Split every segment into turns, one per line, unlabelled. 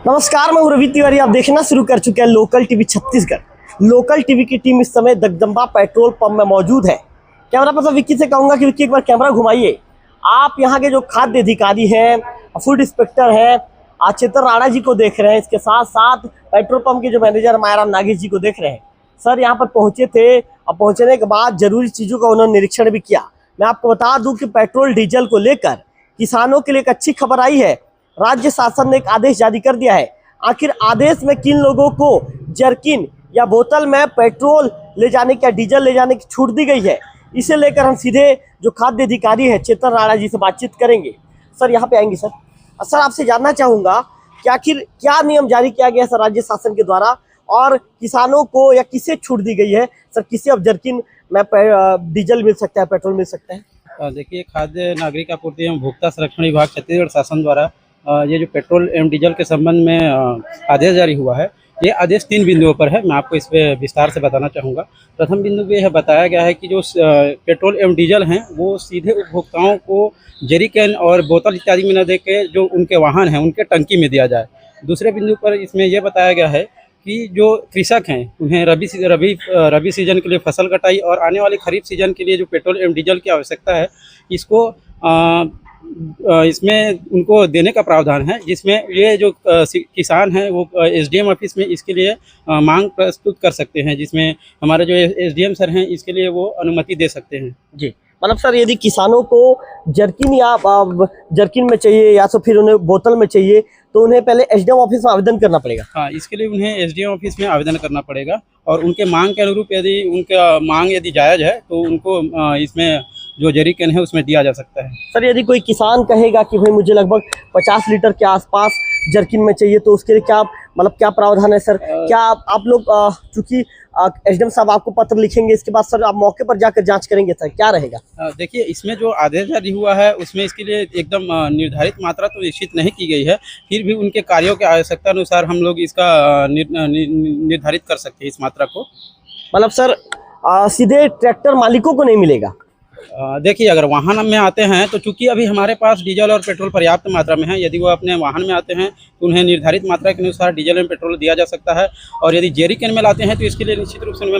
नमस्कार, मैं हूं रवि तिवारी। आप देखना शुरू कर चुके हैं local TV Chhattisgarh. Local TV की टीम इस समय जगदम्बा पेट्रोल पंप में मौजूद है। कैमरा पर्सन विक्की से कहूंगा कि विक्की एक बार कैमरा घुमाइए। आप यहां के जो खाद्य अधिकारी हैं, फूड इंस्पेक्टर हैं, चेतन राणा जी को देख रहे हैं। इसके साथ साथ पेट्रोल पंप के जो मैनेजर मायाराम नागेश जी को देख रहे हैं। सर यहाँ पर पहुंचे थे और पहुंचने के बाद जरूरी चीज़ों का उन्होंने निरीक्षण भी किया। मैं आपको बता दूं कि पेट्रोल डीजल को लेकर किसानों के लिए एक अच्छी खबर आई है। राज्य शासन ने एक आदेश जारी कर दिया है। आखिर आदेश में किन लोगों को जर्किन या बोतल में पेट्रोल ले जाने की या डीजल ले जाने की छूट दी गई है, इसे लेकर हम सीधे जो खाद्य अधिकारी है चेतन राणा जी से बातचीत करेंगे। सर यहाँ पे आएंगे। सर आपसे जानना चाहूँगा कि आखिर क्या नियम जारी किया गया सर राज्य शासन के द्वारा, और किसानों को या किसे छूट दी गई है सर? किसे अब जर्किन में डीजल मिल सकता है, पेट्रोल मिल सकता है?
देखिए, खाद्य नागरिक आपूर्ति एवं उपभोक्ता संरक्षण विभाग छत्तीसगढ़ शासन द्वारा ये जो पेट्रोल एवं डीजल के संबंध में आदेश जारी हुआ है, ये आदेश 3 बिंदुओं पर है। मैं आपको इस पर विस्तार से बताना चाहूँगा। प्रथम बिंदु पे यह बताया गया है कि जो पेट्रोल एवं डीजल हैं वो सीधे उपभोक्ताओं को जेरिकैन और बोतल इत्यादि में न दे के जो उनके वाहन हैं उनके टंकी में दिया जाए। दूसरे बिंदु पर इसमें यह बताया गया है कि जो कृषक हैं उन्हें रबी सीजन के लिए फसल कटाई और आने वाले खरीफ सीजन के लिए जो पेट्रोल एवं डीजल की आवश्यकता है, इसको इसमें उनको देने का प्रावधान है, जिसमें ये जो किसान हैं वो एसडीएम ऑफिस में इसके लिए मांग प्रस्तुत कर सकते हैं, जिसमें हमारे जो एसडीएम सर हैं इसके लिए वो अनुमति दे सकते हैं।
जी, मतलब सर यदि किसानों को जर्किन या जर्किन में चाहिए या तो फिर उन्हें बोतल में चाहिए तो उन्हें पहले एसडीएम ऑफिस में आवेदन करना पड़ेगा।
हाँ, इसके लिए उन्हें एसडीएम ऑफिस में आवेदन करना पड़ेगा और उनके मांग के अनुरूप यदि उनका मांग यदि जायज़ है तो उनको इसमें जो जेरिकैन है उसमें दिया जा सकता है।
सर यदि कोई किसान कहेगा कि भाई मुझे लगभग 50 लीटर के आसपास जर्किन में चाहिए तो उसके लिए क्या मतलब क्या प्रावधान है सर? क्या आप लोग चूंकि एसडीएम साहब आपको पत्र लिखेंगे, इसके बाद सर आप मौके पर जाकर जांच करेंगे, सर क्या रहेगा?
देखिए, इसमें जो आदेश जारी हुआ है उसमें इसके लिए एकदम निर्धारित मात्रा तो निश्चित नहीं की गई है, फिर भी उनके कार्यों के आवश्यकता अनुसार हम लोग इसका निर्धारित कर सकते हैं इस मात्रा को।
मतलब सर सीधे ट्रैक्टर मालिकों को नहीं मिलेगा?
देखिए, अगर वाहन में आते हैं तो चूंकि अभी हमारे पास डीजल और पेट्रोल पर्याप्त मात्रा में है, यदि वो अपने वाहन में आते हैं तो उन्हें निर्धारित मात्रा के अनुसार डीजल एवं पेट्रोल दिया जा सकता है। और यदि जेरिकैन में लाते हैं तो इसके लिए निश्चित रूप से उन्हें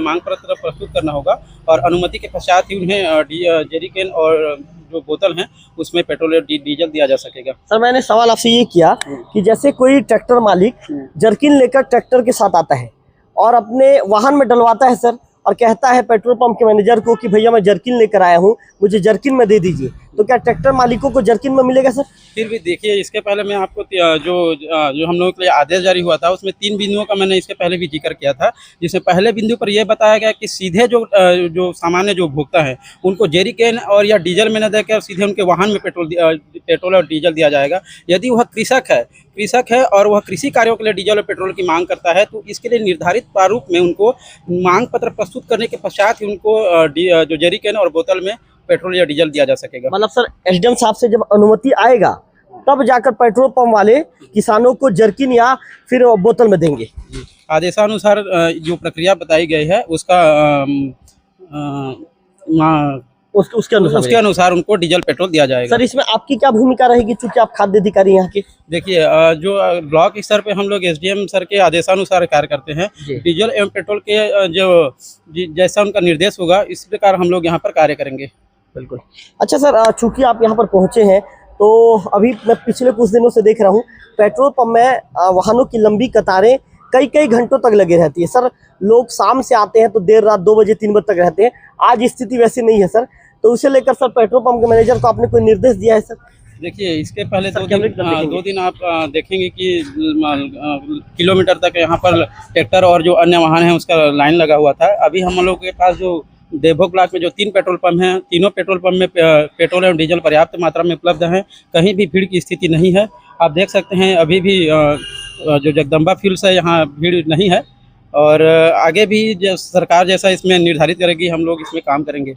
मांग पत्र प्रस्तुत करना होगा और अनुमति के पश्चात ही उन्हें जेरिकैन और जो बोतल हैं उसमें पेट्रोल और डीजल दिया जा सकेगा।
सर मैंने सवाल आपसे ये किया कि जैसे कोई ट्रैक्टर मालिक जर्किन लेकर ट्रैक्टर के साथ आता है और अपने वाहन में डलवाता है सर, और कहता है पेट्रोल पंप के मैनेजर को कि भैया मैं जर्किन लेकर आया हूँ, मुझे जर्किन में दे दीजिए, तो क्या ट्रैक्टर मालिकों को जर्किन में मिलेगा सर?
फिर भी देखिए, इसके पहले मैं आपको जो हम लोगों के लिए आदेश जारी हुआ था उसमें 3 बिंदुओं का मैंने इसके पहले भी जिक्र किया था, जिसमें पहले बिंदु पर यह बताया गया कि सीधे जो सामान्य जो उपभोक्ता है उनको जेरिकैन और या डीजल में न देकर सीधे उनके वाहन में पेट्रोल और डीजल दिया जाएगा। यदि वह कृषक है और वह कृषि कार्यों के लिए डीजल और पेट्रोल की मांग करता है तो इसके लिए निर्धारित प्रारूप में उनको मांग पत्र प्रस्तुत करने के पश्चात ही उनको जो जेरिकैन और बोतल में पेट्रोल या डीजल दिया जा सकेगा।
मतलब सर एसडीएम साहब से जब अनुमति आएगा तब जाकर पेट्रोल पंप वाले किसानों को जर्किन या फिर बोतल में देंगे?
आदेशानुसार जो प्रक्रिया बताई गई है उसका उसके अनुसार उनको डीजल पेट्रोल दिया जाएगा।
सर इसमें आपकी क्या भूमिका रहेगी चूंकि आप खाद्य अधिकारी यहाँ के?
देखिए, जो ब्लॉक स्तर पे हम लोग एसडीएम सर के आदेशानुसार कार्य करते हैं। डीजल एवं पेट्रोल के जो जैसा उनका निर्देश होगा इस प्रकार हम लोग यहाँ पर कार्य करेंगे।
बिल्कुल। अच्छा सर, चूंकि आप यहाँ पर पहुँचे हैं तो अभी मैं पिछले कुछ दिनों से देख रहा हूँ पेट्रोल पंप में वाहनों की लंबी कतारें कई घंटों तक लगे रहती है। सर लोग शाम से आते हैं तो देर रात 2 बजे 3 बजे तक रहते हैं। आज स्थिति वैसी नहीं है सर, तो उसे लेकर सर पेट्रोल पंप के मैनेजर को आपने कोई निर्देश दिया है सर?
देखिए, इसके पहले 2 दिन आप देखेंगे कि किलोमीटर तक यहाँ पर ट्रैक्टर और जो अन्य वाहन हैं उसका लाइन लगा हुआ था। अभी हम लोग के पास जो देवभोग ब्लॉक में जो 3 पेट्रोल पंप हैं, तीनों पेट्रोल पंप में पेट्रोल एवं डीजल पर्याप्त मात्रा में उपलब्ध हैं, कहीं भी भीड़ की स्थिति नहीं है। आप देख सकते हैं अभी भी जो जगदम्बा फ्यूल्स है यहाँ भीड़ नहीं है और आगे भी सरकार जैसा इसमें निर्धारित करेगी हम लोग इसमें काम करेंगे।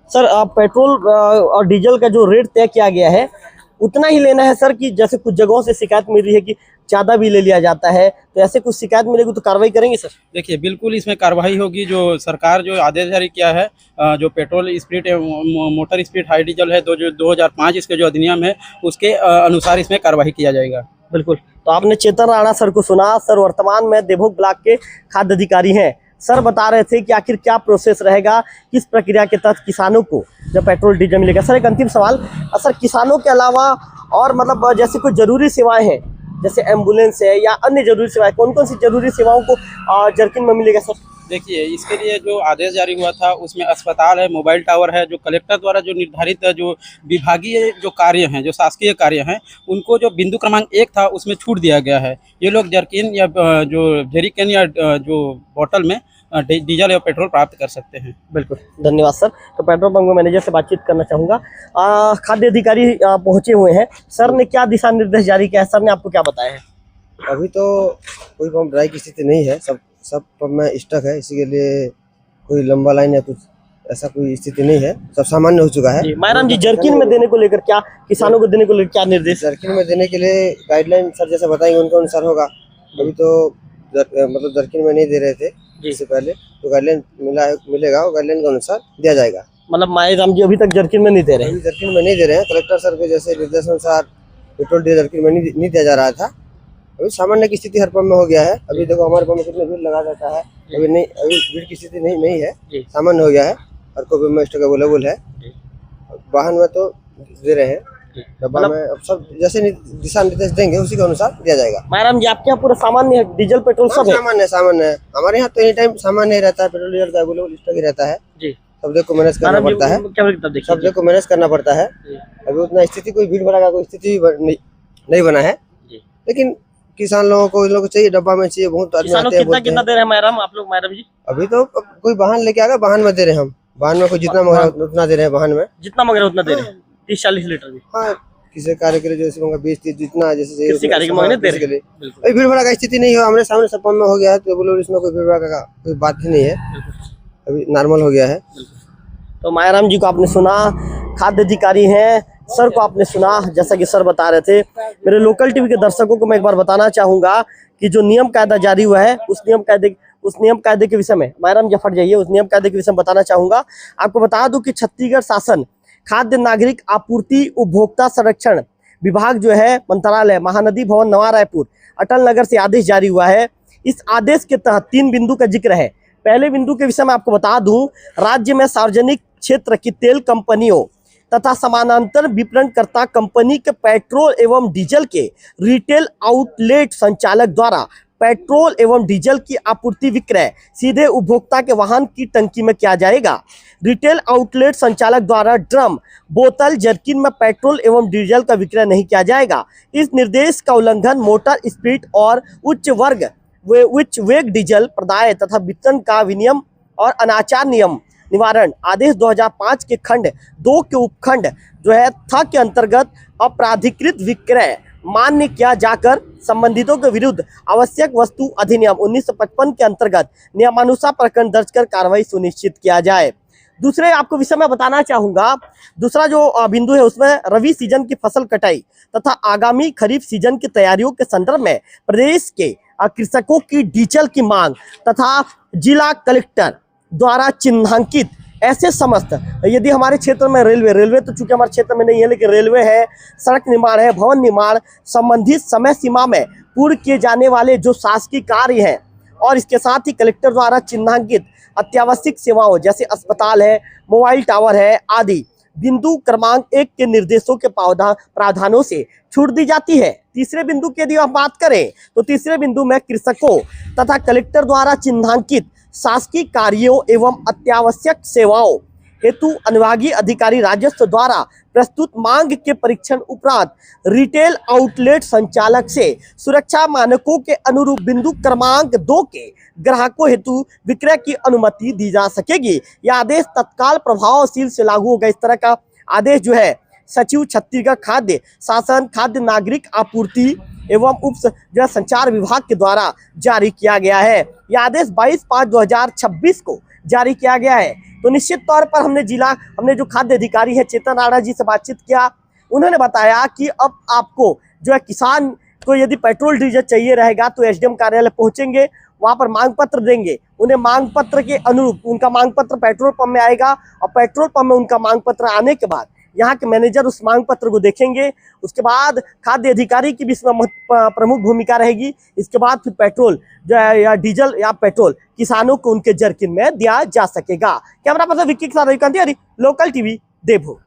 सर पेट्रोल और डीजल का जो रेट तय किया गया है उतना ही लेना है सर कि जैसे कुछ जगहों से शिकायत मिल रही है कि ज़्यादा भी ले लिया जाता है, तो ऐसे कुछ शिकायत मिलेगी तो कार्रवाई करेंगे सर?
देखिए, बिल्कुल इसमें कार्रवाई होगी। जो सरकार जो आदेश जारी किया है, जो petrol spirit motor spirit high diesel है, जो 2005 इसके जो अधिनियम है, उसके अनुसार इसमें कार्रवाई किया जाएगा।
बिल्कुल। तो आपने चेतन राणा सर को सुना। सर वर्तमान में देवभोग ब्लॉक के खाद्य अधिकारी हैं। सर बता रहे थे कि आखिर क्या प्रोसेस रहेगा, किस प्रक्रिया के तहत किसानों को जब पेट्रोल डीजल मिलेगा। सर एक अंतिम सवाल, सर किसानों के अलावा और मतलब जैसे कोई जरूरी सेवाएं हैं, जैसे एम्बुलेंस है या अन्य जरूरी सेवाएं, कौन कौन सी जरूरी सेवाओं को जर्किन में मिलेगा सर?
देखिए, इसके लिए जो आदेश जारी हुआ था उसमें अस्पताल है, मोबाइल टावर है, जो कलेक्टर द्वारा जो निर्धारित जो विभागीय जो कार्य हैं, जो शासकीय कार्य हैं, उनको जो बिंदु क्रमांक 1 था उसमें छूट दिया गया है। ये लोग जर्किन या जो जेरिकन या जो बोतल में डीजल या पेट्रोल प्राप्त कर सकते हैं।
बिल्कुल, धन्यवाद सर। तो पेट्रोल पंप में मैनेजर से बातचीत करना चाहूँगा। खाद्य अधिकारी पहुँचे हुए हैं, सर ने क्या दिशा निर्देश जारी किया है, सर ने आपको क्या बताया है?
अभी तो कोई पंप ड्राई की स्थिति नहीं है, सब पंप में स्टक है, इसी के लिए कोई लंबा लाइन या कुछ ऐसा कोई स्थिति नहीं है, सब सामान्य हो चुका है।
मायराम जी, जर्किन में देने को लेकर क्या किसानों को देने को लेकर क्या निर्देश?
जर्किन में देने के लिए गाइडलाइन सर जैसे बताएंगे उनके अनुसार होगा। अभी तो मतलब जर्किन में नहीं दे रहे थे इससे पहले, तो गाइडलाइन मिलेगा और गाइडलाइन के अनुसार दिया जाएगा।
मतलब मायराम जी अभी तक जर्किन में नहीं दे रहे हैं?
जर्किन में नहीं दे रहे हैं, कलेक्टर सर के जैसे निर्देश अनुसार पेट्रोल डीजल जर्किन में नहीं दिया जा रहा था। अभी सामान्य की स्थिति हर पंप में हो गया है। अभी देखो हमारे पंप में कितनी भीड़ लगा रहता है, अभी भीड़ की स्थिति नहीं है, सामान्य हो गया है। हर को पंप में स्टॉक अवेलेबल है, वाहन में तो दे रहे हैं, डब्बा में अब सब जैसे दिशा निर्देश देंगे उसी के अनुसार दिया जाएगा।
मायराम जी आपके यहाँ पूरा सामान्य है, डीजल पेट्रोल सब है?
सामान्य है, हमारे यहाँ तो एनी टाइम सामान्य ही रहता है, पेट्रोल डीजल का अवेलेबल स्टॉक ही रहता है जी। सब देखो मैनेज करना पड़ता है, सब देखो मैनेज करना पड़ता है। अभी उतना स्थिति कोई भीड़ भड़का कोई स्थिति नहीं बना है, लेकिन किसान लोगों को इन लोगों को चाहिए, डब्बा में चाहिए। बहुत आदमी आते हैं,
कितना दे रहे हैं मायराम आप लोग? मायराम जी
अभी तो कोई वाहन लेके आ गया, वाहन में दे रहे हैं हम, वाहन में कोई जितना मांग रहा उतना दे रहे हैं, वाहन में
जितना मांग रहे उतना दे रहे हैं, 30-40 लीटर भी।
हाँ, किसी कार्य के लिए जैसे 20-30 जितना जैसे
किसी कार्य के मांगने दे रहे हैं।
अभी भीड़ भड़का स्थिति नहीं हो, हमारे सामने सब पंप में हो गया है, तो बोलो इसमें कोई भीड़ भड़का का कोई बात ही नहीं है, अभी नॉर्मल हो गया है।
तो मायराम जी को आपने सुना, खाद्य अधिकारी हैं। सर को आपने सुना, जैसा कि सर बता रहे थे। मेरे लोकल टीवी के दर्शकों को मैं एक बार बताना चाहूँगा कि जो नियम कायदा जारी हुआ है उस नियम कायदे के विषय में, मायराम जी फट जाइए, उस नियम कायदे के विषय में बताना चाहूँगा। आपको बता दूं कि छत्तीसगढ़ शासन खाद्य नागरिक आपूर्ति उपभोक्ता संरक्षण विभाग जो है, मंत्रालय, महानदी भवन, नवा रायपुर, अटल नगर से आदेश जारी हुआ है। इस आदेश के तहत 3 बिंदु का जिक्र है। पहले बिंदु के विषय में आपको बता दूं, राज्य में सार्वजनिक क्षेत्र की तेल कंपनियों तथा समानांतर विपणनकर्ता कंपनी के पेट्रोल एवं डीजल के रिटेल आउटलेट संचालक द्वारा पेट्रोल एवं डीजल की आपूर्ति विक्रय सीधे उपभोक्ता के वाहन की टंकी में किया जाएगा। रिटेल आउटलेट संचालक द्वारा ड्रम, बोतल, जर्किन में पेट्रोल एवं डीजल का विक्रय नहीं किया जाएगा। इस निर्देश का उल्लंघन मोटर स्पिरिट और उच्च वेग डीजल प्रदाय तथा वितरण का विनियम और अनाचार नियम निवारण आदेश 2005 के खंड 2 के उपखंड जो है था के अंतर्गत अपराधिकृत विक्रय मान्य किया जाकर संबंधितों के विरुद्ध आवश्यक वस्तु अधिनियम 1955 के अंतर्गत नियमानुसार प्रकरण दर्ज कर कार्रवाई सुनिश्चित किया जाए। दूसरे आपको विषय में बताना चाहूँगा, दूसरा जो बिंदु है उसमें रवि सीजन की फसल कटाई तथा आगामी खरीफ सीजन की तैयारियों के संदर्भ में प्रदेश के कृषकों की डीजल की मांग तथा जिला कलेक्टर द्वारा चिन्हांकित ऐसे समस्त, यदि हमारे क्षेत्र में रेलवे तो चूंकि हमारे क्षेत्र में नहीं है, लेकिन रेलवे है, सड़क निर्माण है, भवन निर्माण संबंधित समय सीमा में पूर्ण किए जाने वाले जो शासकीय कार्य हैं और इसके साथ ही कलेक्टर द्वारा चिन्हांकित अत्यावश्यक सेवाओं जैसे अस्पताल है, मोबाइल टावर है आदि बिंदु क्रमांक 1 के निर्देशों के प्रावधानों से छूट दी जाती है। तीसरे बिंदु की यदि आप बात करें तो तीसरे बिंदु में कृषकों तथा कलेक्टर द्वारा चिन्हांकित शासकीय कार्यों एवं अत्यावश्यक सेवाओं हेतु अनुभागीय अधिकारी राजस्व द्वारा प्रस्तुत मांग के परीक्षण उपरांत रिटेल आउटलेट संचालक से सुरक्षा मानकों के अनुरूप बिंदु क्रमांक 2 के ग्राहकों हेतु विक्रय की अनुमति दी जा सकेगी। यह आदेश तत्काल प्रभावशील से लागू होगा। इस तरह का आदेश जो है सचिव छत्तीसगढ़ खाद्य शासन खाद्य नागरिक आपूर्ति एवं उप संचार विभाग के द्वारा जारी किया गया है। यह आदेश 22/5/2026 को जारी किया गया है। तो निश्चित तौर पर हमने जो खाद्य अधिकारी है चेतन राणा जी से बातचीत किया, उन्होंने बताया कि अब आपको जो है किसान को यदि पेट्रोल डीजल चाहिए रहेगा तो एसडीएम कार्यालय पहुंचेंगे, वहां पर मांग पत्र देंगे, उन्हें मांग पत्र के अनुरूप उनका मांग पत्र पेट्रोल पंप में आएगा और पेट्रोल पंप में उनका मांग पत्र आने के बाद यहाँ के मैनेजर उस मांग पत्र को देखेंगे। उसके बाद खाद्य अधिकारी की भी इसमें प्रमुख भूमिका रहेगी। इसके बाद फिर पेट्रोल जो है या डीजल या पेट्रोल किसानों को उनके जरकिन में दिया जा सकेगा। कैमरा पर्सन विक्की के साथ रविकांत तिवारी, लोकल टीवी, देवभूमि।